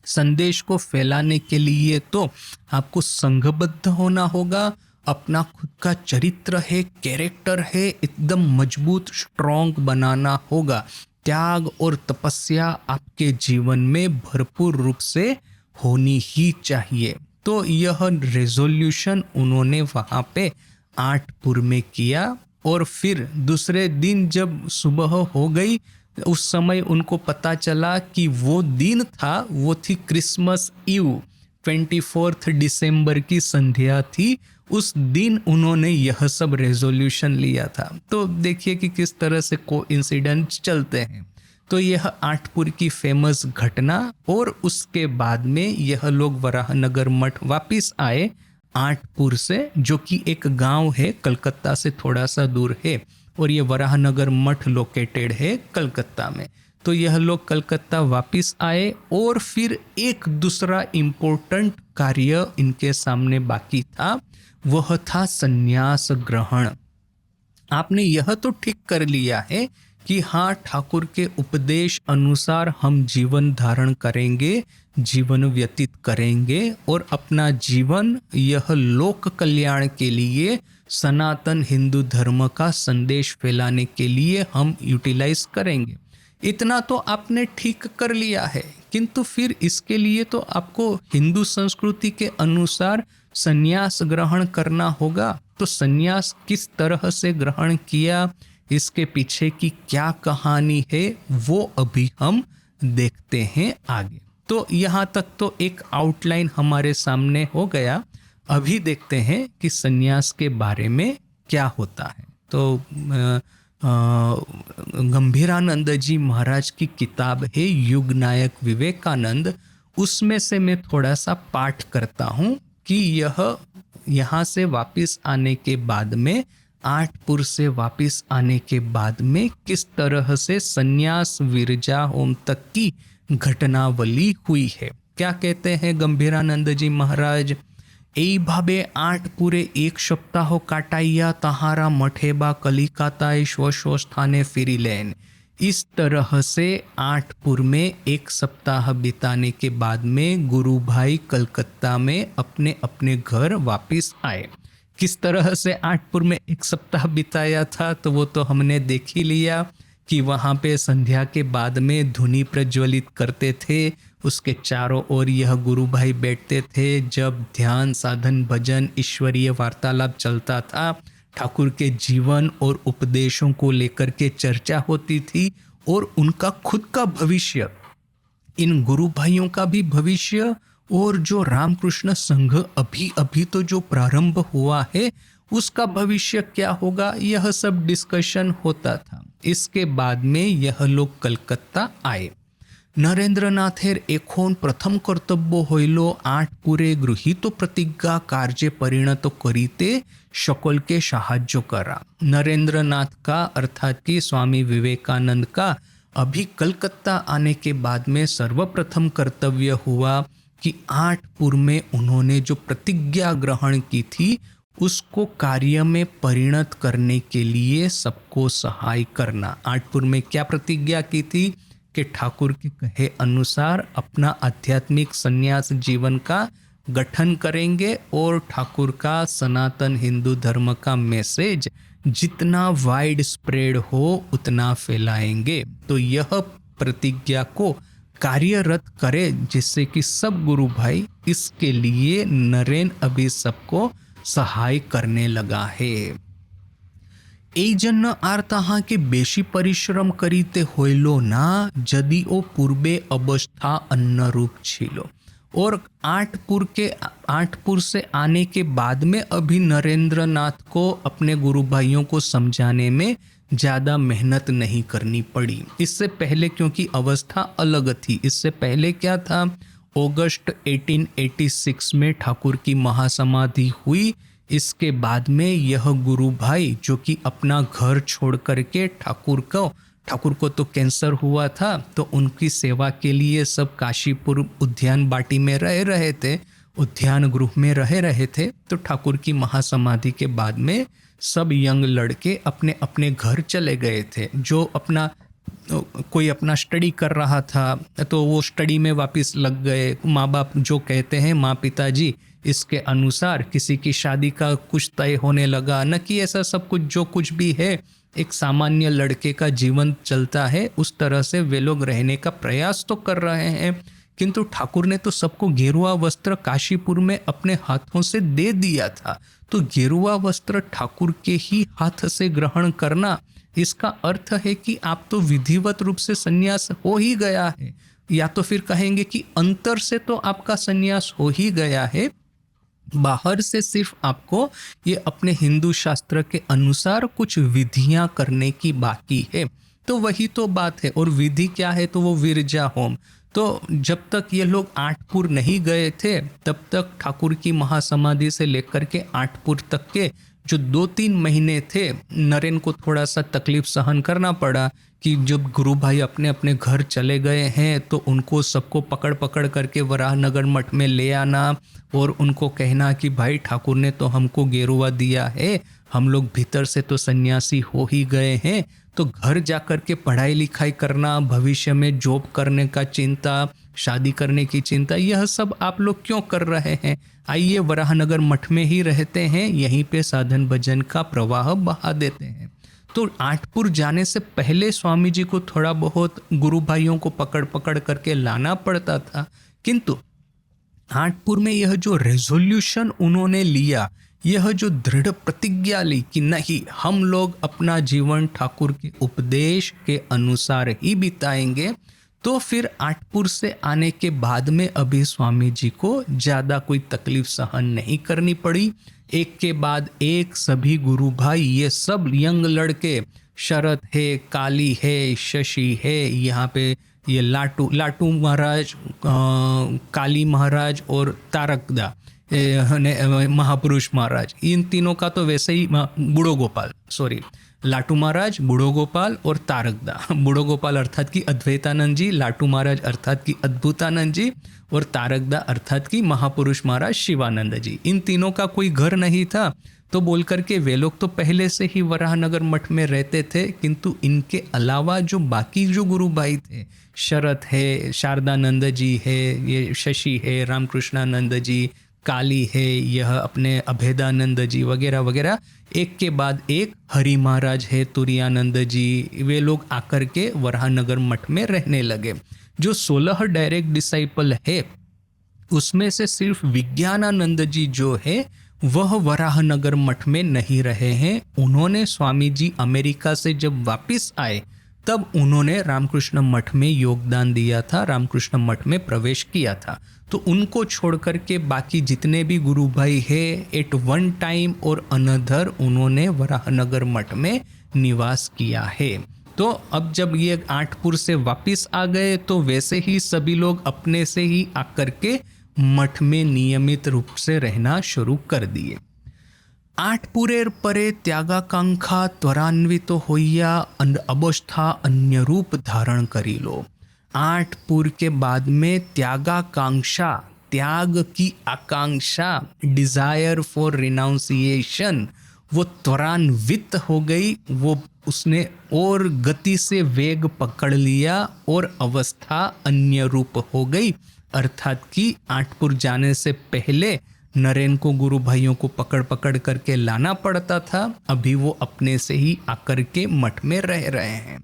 संदेश को फैलाने के लिए तो आपको संघबद्ध होना होगा, अपना खुद का चरित्र है, कैरेक्टर है, एकदम मजबूत स्ट्रॉन्ग बनाना होगा। त्याग और तपस्या आपके जीवन में भरपूर रूप से होनी ही चाहिए। तो यह रेजोल्यूशन उन्होंने वहाँ पे आठपुर में किया। और फिर दूसरे दिन जब सुबह हो गई, उस समय उनको पता चला कि वो दिन था, वो थी क्रिसमस ईव, 24 दिसंबर की संध्या थी। उस दिन उन्होंने यह सब रेजोल्यूशन लिया था। तो देखिए कि किस तरह से कोइंसिडेंस चलते हैं। तो यह आठपुर की फेमस घटना, और उसके बाद में यह लोग वराहनगर मठ वापिस आए आठपुर से, जो कि एक गांव है, कलकत्ता से थोड़ा सा दूर है, और ये वराहनगर मठ लोकेटेड है कलकत्ता में। तो यह लोग कलकत्ता वापिस आए, और फिर एक दूसरा इम्पोर्टेंट कार्य इनके सामने बाकी था, वह था संन्यास ग्रहण। आपने यह तो ठीक कर लिया है कि हाँ, ठाकुर के उपदेश अनुसार हम जीवन धारण करेंगे, जीवन व्यतीत करेंगे, और अपना जीवन यह लोक कल्याण के लिए, सनातन हिंदू धर्म का संदेश फैलाने के लिए हम यूटिलाइज करेंगे। इतना तो आपने ठीक कर लिया है, किंतु फिर इसके लिए तो आपको हिंदू संस्कृति के अनुसार संन्यास ग्रहण करना होगा। तो संन्यास किस तरह से ग्रहण किया, इसके पीछे की क्या कहानी है, वो अभी हम देखते हैं आगे। तो यहाँ तक तो एक आउटलाइन हमारे सामने हो गया। अभी देखते हैं कि संन्यास के बारे में क्या होता है। तो गंभीरानंद जी महाराज की किताब है युग नायक विवेकानंद, उसमें से मैं थोड़ा सा पाठ करता हूँ कि यहाँ से वापस आने के बाद में, आठपुर से वापस आने के बाद में किस तरह से संन्यास विरजा होम तक की घटनावली हुई है। क्या कहते हैं गंभीरानंद जी महाराज, এই ভাবে 8 পুরে एक सप्ताह काटाइया तहारा मठेबा कलिकाताए स्व स्थाने फिरिलेन। इस तरह से 8पुर में एक सप्ताह बिताने के बाद में गुरु भाई कलकत्ता में अपने अपने घर वापस आए। किस तरह से 8पुर में एक सप्ताह बिताया था तो वो तो हमने देख ही लिया कि वहाँ पे संध्या के बाद में धुनी प्रज्वलित करते थे, उसके चारों ओर यह गुरु भाई बैठते थे। जब ध्यान साधन भजन ईश्वरीय वार्तालाप चलता था, ठाकुर के जीवन और उपदेशों को लेकर के चर्चा होती थी और उनका खुद का भविष्य, इन गुरु भाइयों का भी भविष्य, और जो रामकृष्ण संघ अभी अभी तो जो प्रारंभ हुआ है उसका भविष्य क्या होगा, यह सब डिस्कशन होता था। इसके बाद में यह लोग कलकत्ता आए। नरेंद्रनाथेर एखोन प्रथम कर्तव्य हইল 8পুরে गृहीत प्रतिज्ञा कार्य परिणत करिते सकल के साहाय्य करा। नरेंद्रनाथ का अर्थात कि स्वामी विवेकानंद का अभी कलकत्ता आने के बाद में सर्वप्रथम कर्तव्य हुआ कि 8पुर में उन्होंने जो प्रतिज्ञा ग्रहण की थी उसको कार्य में परिणत करने के लिए सबको सहाय करना। 8पुर में क्या प्रतिज्ञा की थी कि ठाकुर के कहे अनुसार अपना आध्यात्मिक संन्यास जीवन का गठन करेंगे और ठाकुर का सनातन हिंदू धर्म का मैसेज जितना वाइड स्प्रेड हो उतना फैलाएंगे। तो यह प्रतिज्ञा को कार्यरत करे जिससे कि सब गुरु भाई इसके लिए नरेन अभी सबको सहाय करने लगा है। এই জন্য আর তাহাকে বেশি পরিশ্রম করিতে হইল না, যদিও পূর্বে অবস্থা अन्नरूप ছিল। और 8पुर से आने के बाद में अभी नरेंद्रनाथ को अपने गुरु भाइयों को समझाने में ज़्यादा मेहनत नहीं करनी पड़ी। इससे पहले क्योंकि अवस्था अलग थी, इससे पहले क्या था, अगस्त 1886 में ठाकुर की महासमाधि हुई। इसके बाद में यह गुरु भाई जो कि अपना घर छोड़ करके ठाकुर को तो कैंसर हुआ था तो उनकी सेवा के लिए सब काशीपुर उद्यान बाटी में रह रहे थे, उद्यान गृह में रह रहे थे। तो ठाकुर की महासमाधि के बाद में सब यंग लड़के अपने अपने घर चले गए थे। जो अपना कोई अपना स्टडी कर रहा था तो वो स्टडी में वापस लग गए। माँ बाप जो कहते हैं, माँ पिताजी, इसके अनुसार किसी की शादी का कुछ तय होने लगा, न कि ऐसा सब कुछ जो कुछ भी है एक सामान्य लड़के का जीवन चलता है उस तरह से वे लोग रहने का प्रयास तो कर रहे हैं। किंतु ठाकुर ने तो सबको गेरुआ वस्त्र काशीपुर में अपने हाथों से दे दिया था। तो गेरुआ वस्त्र ठाकुर के ही हाथ से ग्रहण करना, इसका अर्थ है कि आप तो विधिवत रूप से संन्यास हो ही गया है, या तो फिर कहेंगे कि अंतर से तो आपका संन्यास हो ही गया है। बाहर से सिर्फ आपको ये अपने हिंदू शास्त्र के अनुसार कुछ विधियां करने की बाकी है। तो वही तो बात है। और विधि क्या है, तो वो विरजा होम। तो जब तक ये लोग 8पुर नहीं गए थे तब तक ठाकुर की महासमाधि से लेकर के 8पुर तक के जो 2-3 महीने थे, नरेन को थोड़ा सा तकलीफ सहन करना पड़ा कि जब गुरु भाई अपने अपने घर चले गए हैं तो उनको सबको पकड़ पकड़ करके वराहनगर मठ में ले आना और उनको कहना कि भाई ठाकुर ने तो हमको गेरुआ दिया है, हम लोग भीतर से तो सन्यासी हो ही गए हैं, तो घर जा कर के पढ़ाई लिखाई करना, भविष्य में जॉब करने का चिंता, शादी करने की चिंता, यह सब आप लोग क्यों कर रहे हैं? आइए वराहनगर मठ में ही रहते हैं, यहीं पे साधन भजन का प्रवाह बहा देते हैं। तो 8पुर जाने से पहले स्वामी जी को थोड़ा बहुत गुरु भाइयों को पकड़ पकड़ करके लाना पड़ता था, किंतु नागपुर में यह जो रेजोल्यूशन उन्होंने लिया, यह जो दृढ़ प्रतिज्ञा ली कि नहीं, हम लोग अपना जीवन ठाकुर के उपदेश के अनुसार ही बिताएंगे, तो फिर आठपुर से आने के बाद में अभी स्वामी जी को ज़्यादा कोई तकलीफ सहन नहीं करनी पड़ी। एक के बाद एक सभी गुरु भाई, ये सब यंग लड़के, शरद है, काली है, शशि है, यहाँ पे ये लाटू महाराज, काली महाराज और तारकदा महापुरुष महाराज, इन तीनों का तो वैसे ही बूढ़ो गोपाल, सॉरी, लाटू महाराज, बूढ़ो गोपाल और तारकदा। बूढ़ो गोपाल अर्थात की अद्वैतानंद जी, लाटू महाराज अर्थात की अद्भुतानंद जी और तारकदा अर्थात की महापुरुष महाराज शिवानंद जी। इन तीनों का कोई घर नहीं था, तो बोल करके वे लोग तो पहले से ही वराहनगर मठ में रहते थे, किंतु इनके अलावा जो बाकी जो गुरु भाई थे, शरत है, शारदानंद जी है, ये शशि है, रामकृष्णानंद जी, काली है, यह अपने अभेदानंद जी वगैरह वगैरह, एक के बाद एक हरि महाराज है, तुरियानंद जी, वे लोग आकर के वराहनगर मठ में रहने लगे। जो 16 डायरेक्ट डिसाइपल है उसमें से सिर्फ विज्ञानानंद जी जो है वह वराहनगर मठ में नहीं रहे हैं। उन्होंने, स्वामी जी अमेरिका से जब वापस आए तब उन्होंने रामकृष्ण मठ में योगदान दिया था, रामकृष्ण मठ में प्रवेश किया था। तो उनको छोड़ करके बाकी जितने भी गुरु भाई है, एट वन टाइम और अनदर उन्होंने वराहनगर मठ में निवास किया है। तो अब जब ये आठपुर से वापस आ गए तो वैसे ही सभी लोग अपने से ही आकर के मठ में नियमित रूप से रहना शुरू कर दिए। आठपुरेर परे त्यागाकांक्षा त्वरान्वित होइया अवस्था अन्य रूप धारण करी लो। आठपुर के बाद में त्यागाकांक्षा, त्याग की आकांक्षा, डिजायर फॉर रिनाउंसिएशन, वो त्वरान्वित हो गई, वो उसने और गति से वेग पकड़ लिया और अवस्था अन्य रूप हो गई। अर्थात कि आठपुर जाने से पहले नरेन को गुरु भाइयों को पकड़ पकड़ करके लाना पड़ता था, अभी वो अपने से ही आकर के मठ में रह रहे हैं।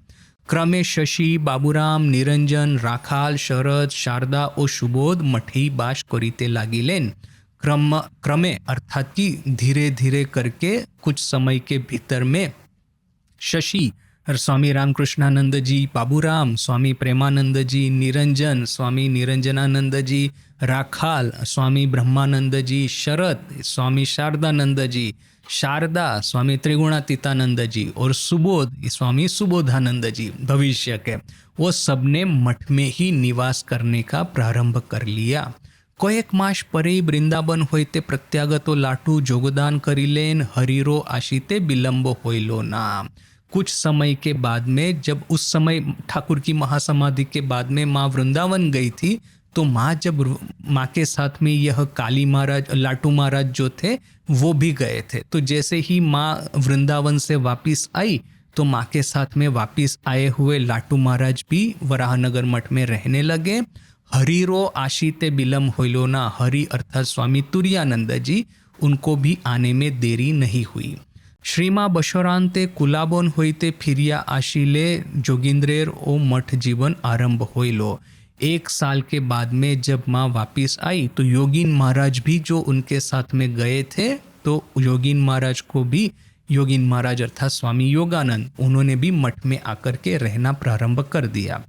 क्रमे शशि, बाबूराम, निरंजन, राखाल, शरद, शारदा और सुबोध मठी बास करीते लागिलेन। क्रमे अर्थात कि धीरे धीरे करके कुछ समय के भीतर में शशि, स्वामी रामकृष्णानंद जी, बाबूराम, स्वामी प्रेमानंद जी, निरंजन, स्वामी निरंजनानंद जी, राखाल, स्वामी ब्रह्मानंद जी, शरद, स्वामी शारदानंद जी, शारदा, स्वामी त्रिगुणातीतानंद जी और सुबोध, स्वामी सुबोधानंद जी भविष्य के, वो सबने मठ में ही निवास करने का प्रारंभ कर लिया। कयेक मास परे वृंदावन होते प्रत्यागतो लाटू जोगदान करिलेन, हरिरो आशीते विलंब होइलो ना। कुछ समय के बाद में, जब उस समय ठाकुर की महासमाधि के बाद में माँ वृंदावन गई थी, तो माँ जब माँ के साथ में यह काली महाराज, लाटू महाराज जो थे वो भी गए थे। तो जैसे ही माँ वृंदावन से वापस आई तो माँ के साथ में वापस आए हुए लाटू महाराज भी वराहनगर मठ में रहने लगे। हरिरो आशीते विलंब होइलो ना, हरि अर्थात स्वामी तुरियानंद जी, उनको भी आने में देरी नहीं हुई। श्रीमा बशोरांते कुलाबन होइते फिरिया आशीले जोगिंद्रेर ओ मठ जीवन आरंभ होइलो। 1 साल के बाद में जब माँ वापिस आई तो योगीन महाराज भी जो उनके साथ में गए थे, तो योगीन महाराज को भी, योगीन महाराज अर्थात स्वामी योगानंद, उन्होंने भी मठ में आकर के रहना प्रारंभ कर दिया।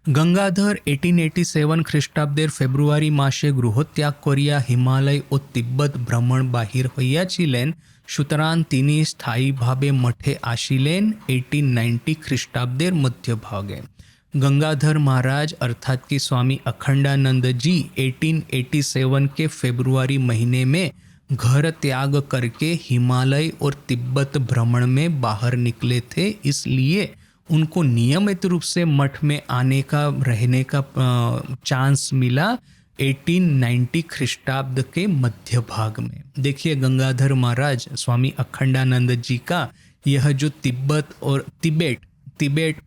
गंगाधर 1887 ख्रीष्टाब्देर फेब्रुआरी मासे गृहत्याग करिया हिमालय और तिब्बत भ्रमण बाहिर हইয়াছিলেন। সুতরাং তিনি স্থায়ীভাবে মঠে আসিলেন 1890 খ্রিস্টাব্দের मध्यभागे। गंगाधर महाराज अर्थात कि स्वामी अखंडानंद जी 1887 के फेब्रुआरी महीने में घर त्याग करके हिमालय और तिब्बत भ्रमण में बाहर निकले थे, इसलिए उनको नियमित रूप से मठ में आने का, रहने का चांस मिला 1890 ख्रीष्टाब्द के मध्य भाग में। देखिए गंगाधर महाराज स्वामी अखंडानंद जी का यह जो तिब्बत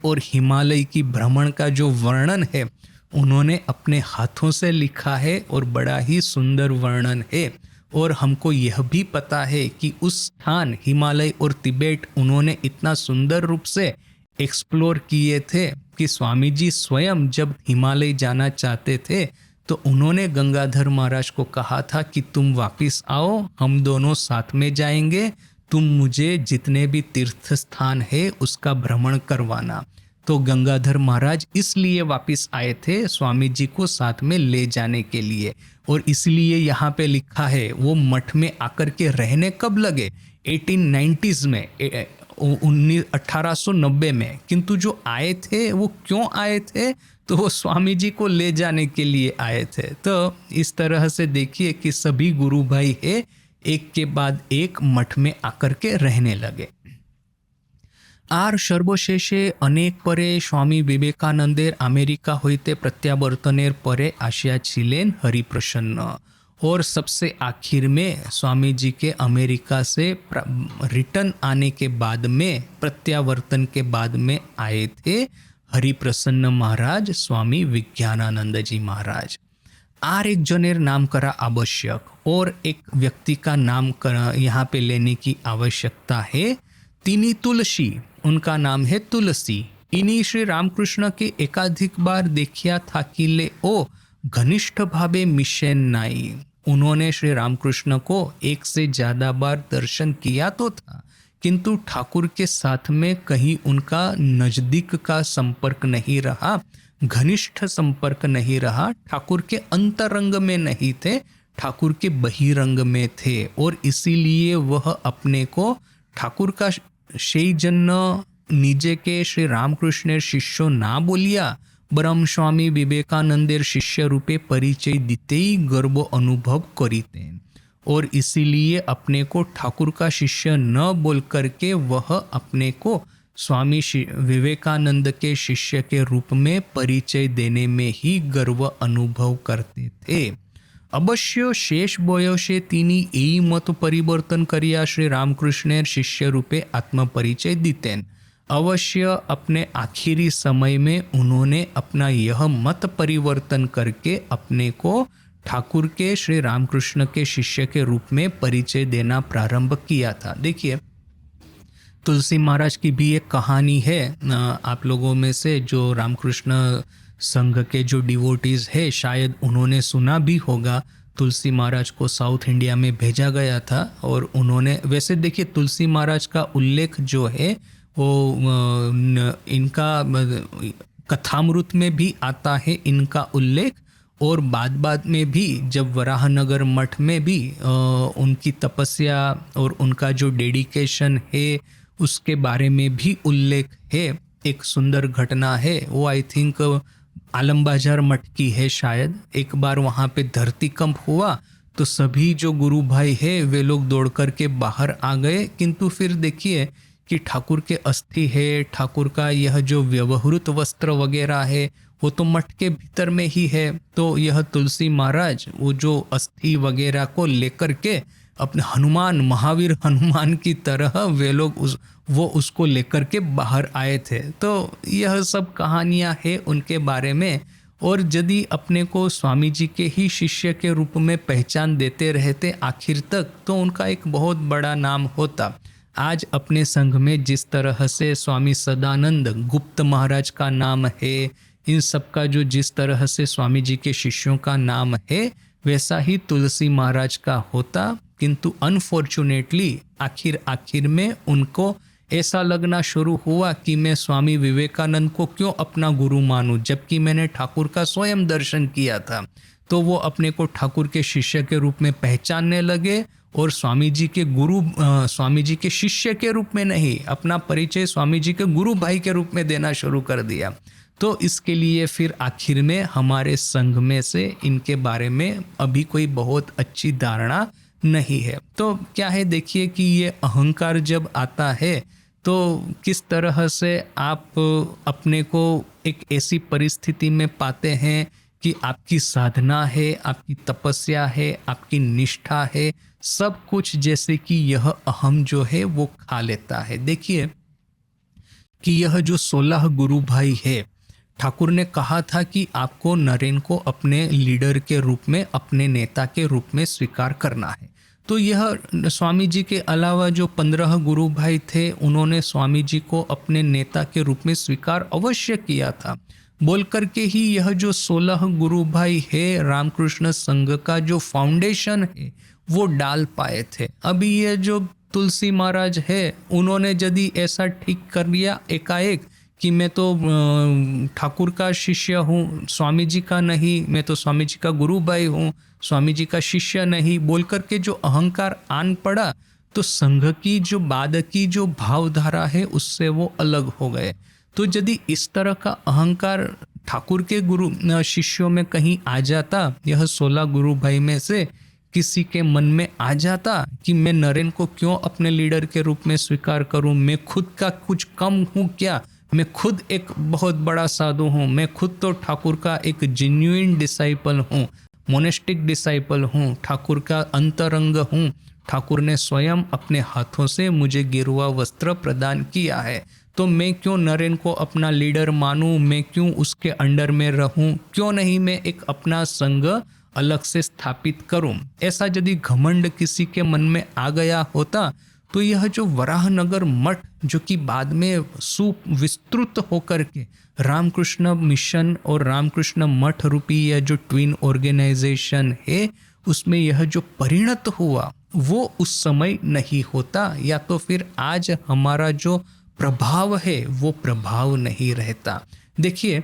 और हिमालय की भ्रमण का जो वर्णन है, उन्होंने अपने हाथों से लिखा है और बड़ा ही सुंदर वर्णन है। और हमको यह भी पता है कि उस स्थान हिमालय और तिब्बत उन्होंने इतना सुंदर रूप से एक्सप्लोर किए थे कि स्वामी जी स्वयं जब हिमालय जाना चाहते थे तो उन्होंने गंगाधर महाराज को कहा था कि तुम वापस आओ, हम दोनों साथ में जाएंगे, तुम मुझे जितने भी तीर्थ स्थान है उसका भ्रमण करवाना। तो गंगाधर महाराज इसलिए वापस आए थे स्वामी जी को साथ में ले जाने के लिए। और इसलिए यहाँ पे लिखा है वो मठ में आकर के रहने कब लगे, 1890s में, 1890 में। किंतु जो आए थे वो क्यों आए थे, तो वो स्वामी जी को ले जाने के लिए आए थे। तो इस तरह से देखिए कि सभी गुरु भाई है एक के बाद एक मठ में आकर के रहने लगे। आर सर्वशेषे अनेक परे स्वामी विवेकानंदेर अमेरिका होते प्रत्यावर्तनेर परे आशिया छिलेन हरिप्रसन्न। और सबसे आखिर में स्वामी जी के अमेरिका से रिटर्न आने के बाद में, प्रत्यावर्तन के बाद में आए थे हरिप्रसन्न महाराज, स्वामी विज्ञानानंद जी महाराज। आर एक जनेर नाम करा आवश्यक, और एक व्यक्ति का नाम यहाँ पे लेने की आवश्यकता है। तिनी तुलसी, उनका नाम है तुलसी। इन्हीं श्री रामकृष्ण के एकाधिक बार देखिया था कि ले ओ घनिष्ठ भावे मिशन नाई। उन्होंने श्री रामकृष्ण को एक से ज्यादा बार दर्शन किया तो था, किंतु ठाकुर के साथ में कहीं उनका नजदीक का संपर्क नहीं रहा, घनिष्ठ संपर्क नहीं रहा। ठाकुर के अंतरंग में नहीं थे, ठाकुर के बहिरंग में थे। और इसीलिए वह अपने को ठाकुर का সেই জন্য নিজেকে শ্রী রামকৃষ্ণের শিষ্য না বলিয়া বরং स्वामी विवेकानंदेर शिष्य रूपे परिचय देते ही गर्व अनुभव करीतें। और इसीलिए अपने को ठाकुर का शिष्य न बोल करके वह अपने को स्वामी विवेकानंद के शिष्य के रूप में परिचय देने में ही गर्व अनुभव करते थे। अवश्य शेष बयसे तिनी यही मत परिवर्तन करिया श्री रामकृष्णेर शिष्य रूपे आत्मपरिचय दीतें। अवश्य अपने आखिरी समय में उन्होंने अपना यह मत परिवर्तन करके अपने को ठाकुर के श्री रामकृष्ण के शिष्य के रूप में परिचय देना प्रारंभ किया था। देखिए तुलसी महाराज की भी एक कहानी है, आप लोगों में से जो रामकृष्ण संघ के जो डिवोटीज है शायद उन्होंने सुना भी होगा। तुलसी महाराज को साउथ इंडिया में भेजा गया था और उन्होंने, वैसे देखिए तुलसी महाराज का उल्लेख जो है वो इनका कथामृत में भी आता है इनका उल्लेख, और बाद में भी जब वराहनगर मठ में भी उनकी तपस्या और उनका जो डेडिकेशन है उसके बारे में भी उल्लेख है। एक सुंदर घटना है वो आई थिंक आलम बाजार मठ की है शायद। एक बार वहाँ पे धरती कंप हुआ तो सभी जो गुरु भाई है वे लोग दौड़ कर के बाहर आ गए, किंतु फिर देखिए कि ठाकुर के अस्थि है, ठाकुर का यह जो व्यवहृत वस्त्र वगैरह है वो तो मठ के भीतर में ही है। तो यह तुलसी महाराज वो जो अस्थि वगैरह को लेकर के अपने हनुमान, महावीर हनुमान की तरह वे लोग वो उसको लेकर के बाहर आए थे। तो यह सब कहानियां हैं उनके बारे में। और यदि अपने को स्वामी जी के ही शिष्य के रूप में पहचान देते रहते आखिर तक तो उनका एक बहुत बड़ा नाम होता। आज अपने संघ में जिस तरह से स्वामी सदानंद गुप्त महाराज का नाम है, इन सब का जो जिस तरह से स्वामी जी के शिष्यों का नाम है वैसा ही तुलसी महाराज का होता, किंतु अनफॉर्चुनेटली आखिर में उनको ऐसा लगना शुरू हुआ कि मैं स्वामी विवेकानंद को क्यों अपना गुरु मानूं, जबकि मैंने ठाकुर का स्वयं दर्शन किया था। तो वो अपने को ठाकुर के शिष्य के रूप में पहचानने लगे और स्वामी जी के गुरु, स्वामी जी के शिष्य के रूप में नहीं, अपना परिचय स्वामी जी के गुरु भाई के रूप में देना शुरू कर दिया। तो इसके लिए फिर आखिर में हमारे संघ में से इनके बारे में अभी कोई बहुत अच्छी धारणा नहीं है। तो क्या है देखिए कि ये अहंकार जब आता है तो किस तरह से आप अपने को एक ऐसी परिस्थिति में पाते हैं कि आपकी साधना है, आपकी तपस्या है, आपकी निष्ठा है, सब कुछ जैसे कि यह अहम जो है वो खा लेता है। देखिए कि यह जो 16 गुरु भाई है, ठाकुर ने कहा था कि आपको नरेन को अपने लीडर के रूप में, अपने नेता के रूप में स्वीकार करना है। तो यह स्वामी जी के अलावा जो 15 गुरु भाई थे उन्होंने स्वामी जी को अपने नेता के रूप में स्वीकार अवश्य किया था। बोल करके ही यह जो 16 गुरु भाई है रामकृष्ण संघ का जो फाउंडेशन है वो डाल पाए थे। अभी ये जो तुलसी महाराज है उन्होंने यदि ऐसा ठीक कर लिया एकाएक कि मैं तो ठाकुर का शिष्य हूँ, स्वामी जी का नहीं, मैं तो स्वामी जी का गुरु भाई हूँ, स्वामी जी का शिष्य नहीं, बोल करके जो अहंकार आन पड़ा तो संघ की जो बाद की जो भावधारा है उससे वो अलग हो गए। तो यदि इस तरह का अहंकार ठाकुर के गुरु शिष्यों में कहीं आ जाता, यह 16 गुरु भाई में से किसी के मन में आ जाता कि मैं नरेन को क्यों अपने लीडर के रूप में स्वीकार करूं, मैं खुद का कुछ कम हूं क्या, मैं खुद एक बहुत बड़ा साधु हूं, मैं खुद तो ठाकुर का एक जेन्युइन डिसाइपल हूं, मोनेस्टिक डिसाइपल हूं, ठाकुर का अंतरंग हूं, ठाकुर ने स्वयं अपने हाथों से मुझे गेरुआ वस्त्र प्रदान किया है, तो मैं क्यों नरेन को अपना लीडर मानूं, मैं क्यों उसके अंडर में रहूं, क्यों नहीं मैं एक अपना संघ अलग से स्थापित करूं। ऐसा यदि घमंड किसी के मन में आ गया होता तो यह जो वराहनगर मठ जो कि बाद में सुविस्तृत होकर के रामकृष्ण मिशन और रामकृष्ण मठ रूपी यह जो ट्विन ऑर्गेनाइजेशन है उसमें यह जो परिणत हुआ वो उस समय नहीं होता, या तो फिर आज हमारा जो प्रभाव है वो प्रभाव नहीं रहता। देखिए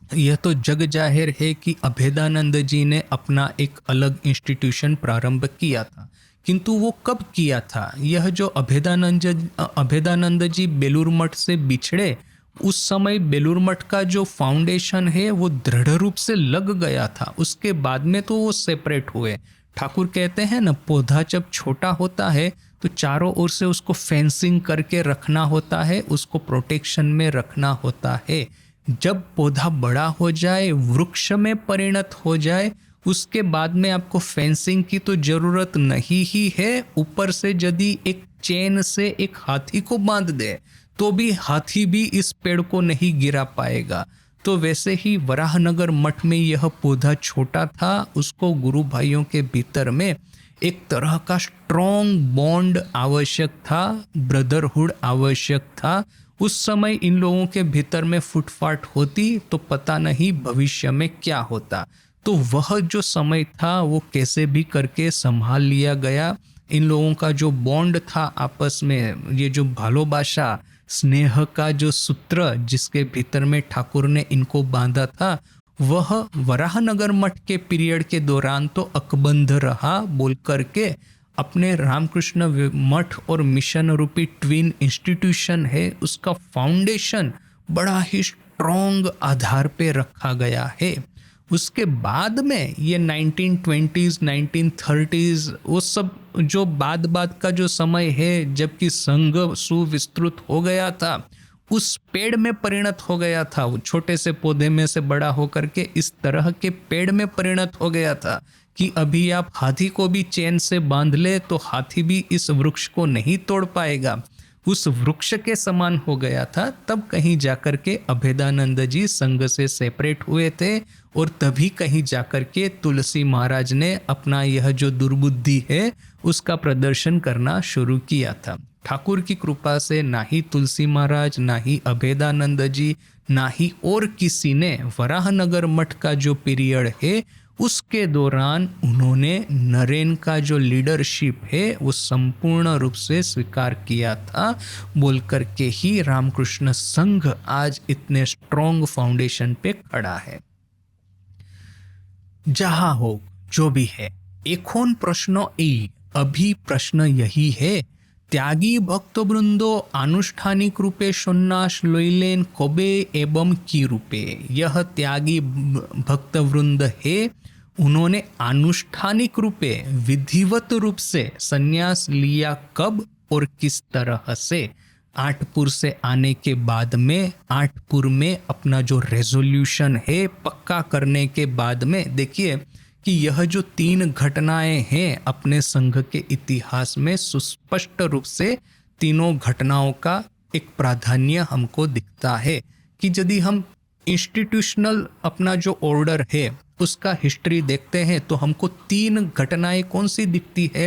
यह तो जग जाहिर है कि अभेदानंद जी ने अपना एक अलग इंस्टीट्यूशन प्रारंभ किया था, किंतु वो कब किया था? यह जो अभेदानंद जी बेलूर मठ से बिछड़े उस समय बेलूर मठ का जो फाउंडेशन है वो दृढ़ रूप से लग गया था, उसके बाद में तो वो सेपरेट हुए। ठाकुर कहते हैं ना, पौधा जब छोटा होता है तो चारों ओर से उसको फेंसिंग करके रखना होता है, उसको प्रोटेक्शन में रखना होता है। जब पौधा बड़ा हो जाए, वृक्ष में परिणत हो जाए, उसके बाद में आपको फेंसिंग की तो जरूरत नहीं ही है। ऊपर से यदि एक चेन से एक हाथी को बांध दे तो भी हाथी भी इस पेड़ को नहीं गिरा पाएगा। तो वैसे ही वराहनगर मठ में यह पौधा छोटा था, उसको गुरु भाइयों के भीतर में एक तरह का स्ट्रॉन्ग बॉन्ड आवश्यक था, ब्रदरहुड आवश्यक था। उस समय इन लोगों के भीतर में फुटफाट होती तो पता नहीं भविष्य में क्या होता। तो वह जो समय था वो कैसे भी करके संभाल लिया गया। इन लोगों का जो बॉन्ड था आपस में, ये जो भालोबाशा स्नेह का जो सूत्र जिसके भीतर में ठाकुर ने इनको बांधा था, वह वराहनगर मठ के पीरियड के दौरान तो अकबंध रहा। बोल करके अपने रामकृष्ण मठ और मिशन रूपी ट्विन इंस्टीट्यूशन है उसका फाउंडेशन बड़ा ही स्ट्रॉन्ग आधार पे रखा गया है। उसके बाद में ये 1920s 1930s वो सब जो बाद का जो समय है जबकि संघ सुविस्तृत हो गया था, उस पेड़ में परिणत हो गया था। वो छोटे से पौधे में से बड़ा होकर के इस तरह के पेड़ में परिणत हो गया था कि अभी आप हाथी को भी चेन से बांध ले तो हाथी भी इस वृक्ष को नहीं तोड़ पाएगा, उस वृक्ष के समान हो गया था। तब कहीं जाकर के अभेदानंद जी संघ से सेपरेट हुए थे और तभी कहीं जाकर के तुलसी महाराज ने अपना यह जो दुर्बुद्धि है उसका प्रदर्शन करना शुरू किया था। ठाकुर की कृपा से ना ही तुलसी महाराज, ना ही अभेदानंद जी, ना ही और किसी ने वराहनगर मठ का जो पीरियड है उसके दौरान उन्होंने नरेन का जो लीडरशिप है वो संपूर्ण रूप से स्वीकार किया था। बोल करके ही रामकृष्ण संघ आज इतने स्ट्रॉन्ग फाउंडेशन पे खड़ा है। जहां हो जो भी है, एकोन प्रश्न अभी प्रश्न यही है, त्यागी भक्त वृंदो आनुष्ठानिक रूपे सन्यास लैलेन कबे एवं की रूपे। यह त्यागी भक्त वृंद है, उन्होंने अनुष्ठानिक रूपे विधिवत रूप से सन्यास लिया कब और किस तरह से। आठपुर से आने के बाद में, आठपुर में अपना जो रेजोल्यूशन है पक्का करने के बाद में, देखिए कि यह जो 3 घटनाएं हैं अपने संघ के इतिहास में सुस्पष्ट रूप से तीनों घटनाओं का एक प्राधान्य हमको दिखता है कि यदि हम इंस्टीट्यूशनल अपना जो ऑर्डर है उसका हिस्ट्री देखते हैं तो हमको 3 घटनाएं कौन सी दिखती है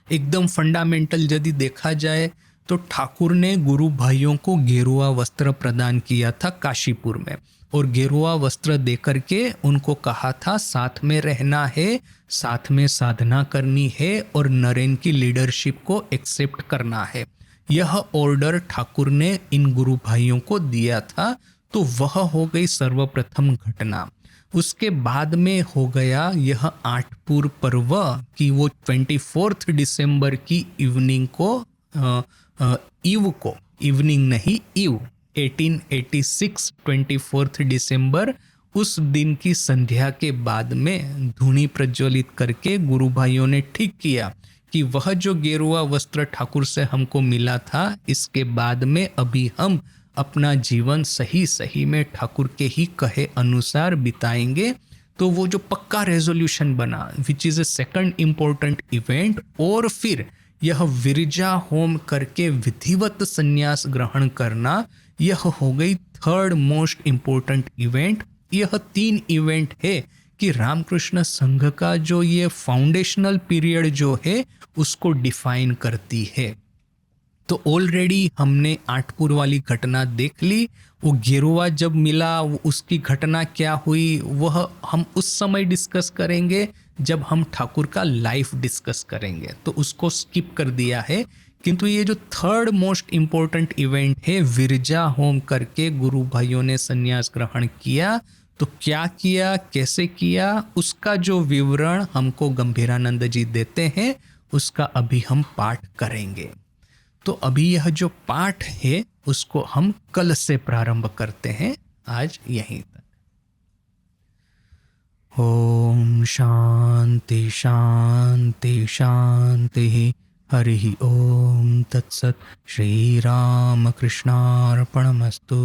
एकदम फंडामेंटल। यदि देखा जाए तो ठाकुर ने गुरु भाइयों को गेरुआ वस्त्र प्रदान किया था काशीपुर में, और गेरुआ वस्त्र देकर के उनको कहा था साथ में रहना है, साथ में साधना करनी है और नरेन की लीडरशिप को एक्सेप्ट करना है। यह ऑर्डर ठाकुर ने इन गुरु भाइयों को दिया था। तो वह हो गई सर्वप्रथम घटना। उसके बाद में हो गया यह आठपुर पर्व कि वो 24 दिसंबर की इवनिंग को इवनिंग नहीं, 1886 24 दिसंबर, उस दिन की संध्या के बाद में धूनी प्रज्वलित करके गुरु भाइयों ने ठीक किया कि वह जो गेरुआ वस्त्र ठाकुर से हमको मिला था, इसके बाद में अभी हम अपना जीवन सही सही में ठाकुर के ही कहे अनुसार बिताएंगे। तो वो जो पक्का रेजोल्यूशन बना, which is a second important event, और फिर यह विरजा होम करके विधिवत संन्यास ग्रहण करना, यह हो गई थर्ड मोस्ट इम्पोर्टेंट इवेंट। यह 3 इवेंट है कि रामकृष्ण संघ का जो ये फाउंडेशनल पीरियड जो है उसको डिफाइन करती है। तो ऑलरेडी हमने आठपुर वाली घटना देख ली। वो गेरुआ जब मिला उसकी घटना क्या हुई वह हम उस समय डिस्कस करेंगे जब हम ठाकुर का लाइफ डिस्कस करेंगे, तो उसको स्किप कर दिया है। किंतु ये जो थर्ड मोस्ट इम्पोर्टेंट इवेंट है, विरजा होम करके गुरु भाइयों ने संन्यास ग्रहण किया। तो क्या किया, कैसे किया, उसका जो विवरण हमको गंभीरानंद जी देते हैं, उसका अभी हम पाठ करेंगे। तो अभी यह जो पाठ है उसको हम कल से प्रारंभ करते हैं, आज यहीं तक। ओम शांति शांति शांति। हरि ओम तत्सत। श्री राम कृष्णार्पणमस्तु।